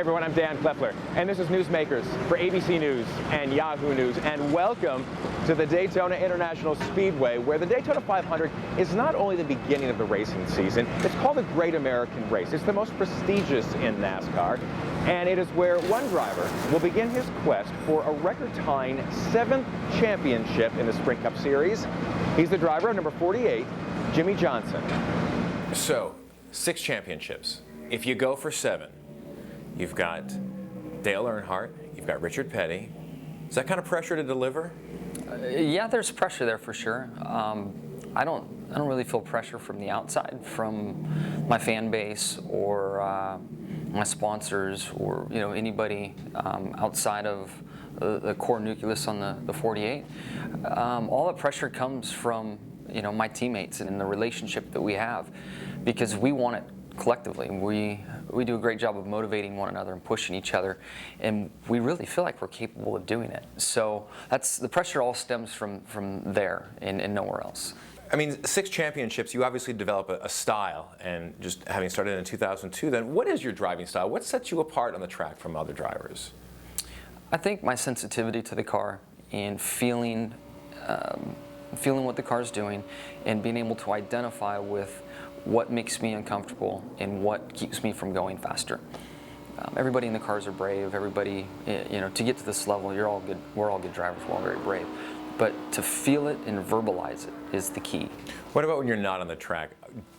everyone, I'm Dan Kleffler, and this is Newsmakers for ABC News and Yahoo News, and welcome to the Daytona International Speedway, where the Daytona 500 is not only the beginning of the racing season, it's called the Great American Race. It's the most prestigious in NASCAR, and it is where one driver will begin his quest for a record-tying 7th championship in the Sprint Cup Series. He's the driver of number 48, Jimmie Johnson. So, 6 championships. If you go for 7, you've got Dale Earnhardt, you've got Richard Petty. Is that kind of pressure to deliver? Yeah, there's pressure there for sure. I don't really feel pressure from the outside, from my fan base or my sponsors or anybody outside of the core nucleus on the 48. All the pressure comes from my teammates and the relationship that we have, because we want it collectively. We do a great job of motivating one another and pushing each other, and we really feel like we're capable of doing it. So the pressure all stems from there and nowhere else. I mean, 6 championships, you obviously develop a style, and just having started in 2002, then what is your driving style? What sets you apart on the track from other drivers? I think my sensitivity to the car and feeling what the car's doing and being able to identify with what makes me uncomfortable and what keeps me from going faster. Everybody in the cars are brave. Everybody, to get to this level, you're all good. We're all good drivers. We're all very brave. But to feel it and verbalize it is the key. What about when you're not on the track?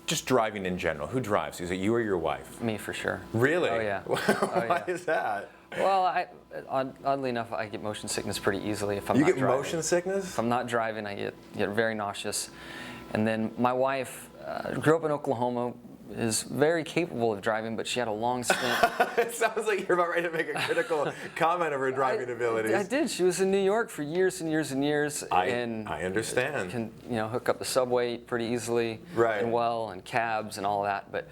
Just driving in general. Who drives? Is it you or your wife? Me, for sure. Really? Oh, yeah. Why is that? Well, oddly enough, I get motion sickness pretty easily if I'm not driving. You get motion sickness? If I'm not driving, I get very nauseous. And then my wife grew up in Oklahoma, is very capable of driving, but she had a long stint. It sounds like you're about ready to make a critical comment of her driving abilities. I did. She was in New York for years and years and years. I Can understand. hook up the subway pretty easily, right, and well, and cabs and all that. But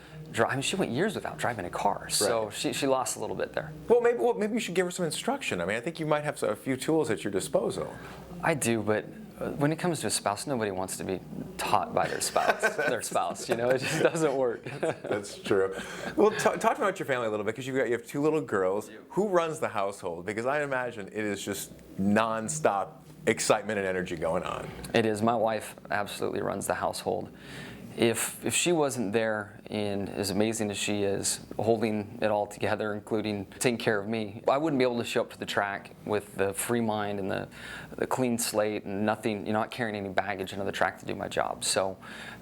she went years without driving a car, so right, she lost a little bit there. Well, maybe you should give her some instruction. I mean, I think you might have a few tools at your disposal. I do, but when it comes to a spouse, nobody wants to be taught by their spouse. It just doesn't work. That's true. Well, talk about your family a little bit, because you have 2 little girls. Who runs the household? Because I imagine it is just non-stop excitement and energy going on. It is. My wife absolutely runs the household. If she wasn't there, and as amazing as she is, holding it all together, including taking care of me, I wouldn't be able to show up to the track with the free mind and the clean slate and nothing, not carrying any baggage into the track to do my job. So,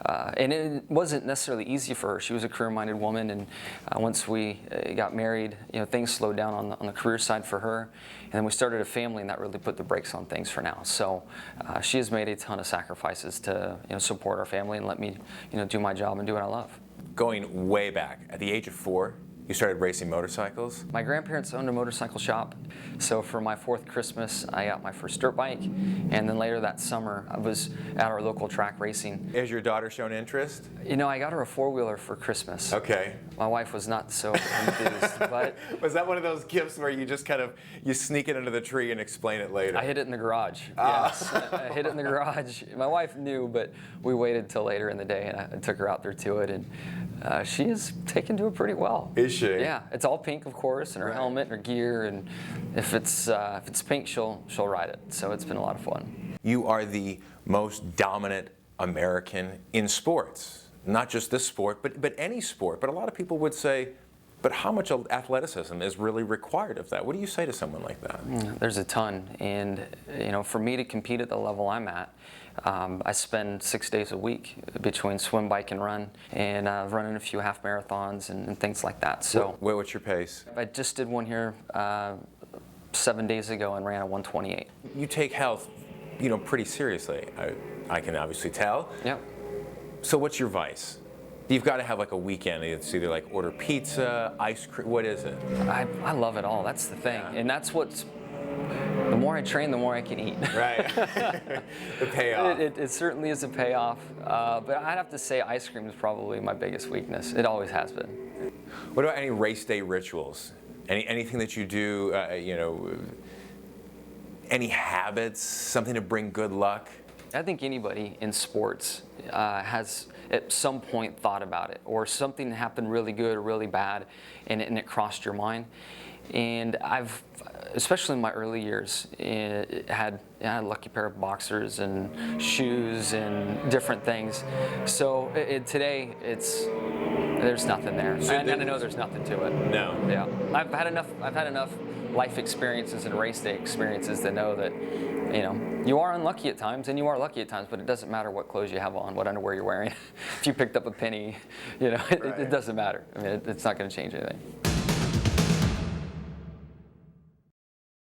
and it wasn't necessarily easy for her. She was a career-minded woman, and once we got married, things slowed down on the career side for her. And then we started a family, and that really put the brakes on things for now. So she has made a ton of sacrifices to support our family and let me do my job and do what I love. Going way back, at the age of 4, you started racing motorcycles? My grandparents owned a motorcycle shop, so for my 4th Christmas, I got my first dirt bike, and then later that summer, I was at our local track racing. Has your daughter shown interest? I got her a 4-wheeler for Christmas. Okay. My wife was not so enthused, but... Was that one of those gifts where you just you sneak it under the tree and explain it later? I hid it in the garage, yes. I hid it in the garage. My wife knew, but we waited till later in the day, and I took her out there to it, and she is taken to it pretty well. Is she? Yeah, it's all pink, of course, and her helmet and her gear, and if it's pink, she'll ride it. So it's been a lot of fun. You are the most dominant American in sports, not just this sport, but any sport. But a lot of people would say, but how much athleticism is really required of that? What do you say to someone like that? There's a ton, and for me to compete at the level I'm at, I spend 6 days a week between swim, bike, and run, and running a few half marathons and things like that. So, what's your pace? I just did one here 7 days ago and ran a 1:28. You take health, pretty seriously. I can obviously tell. Yep. So, what's your vice? You've got to have like a weekend. It's either like order pizza, ice cream. What is it? I love it all. That's the thing, and that's what's. The more I train, the more I can eat. Right. The payoff. It certainly is a payoff. But I'd have to say ice cream is probably my biggest weakness. It always has been. What about any race day rituals? Anything that you do, any habits, something to bring good luck? I think anybody in sports has at some point thought about it, or something happened really good or really bad, and it crossed your mind. And I've, especially in my early years, had a lucky pair of boxers and shoes and different things. So today, there's nothing there, and I know there's nothing to it. No. Yeah, I've had enough life experiences and race day experiences to know that, you know, you are unlucky at times and you are lucky at times, but it doesn't matter what clothes you have on, what underwear you're wearing. If you picked up a penny, you know, it doesn't matter. I mean, it's not going to change anything.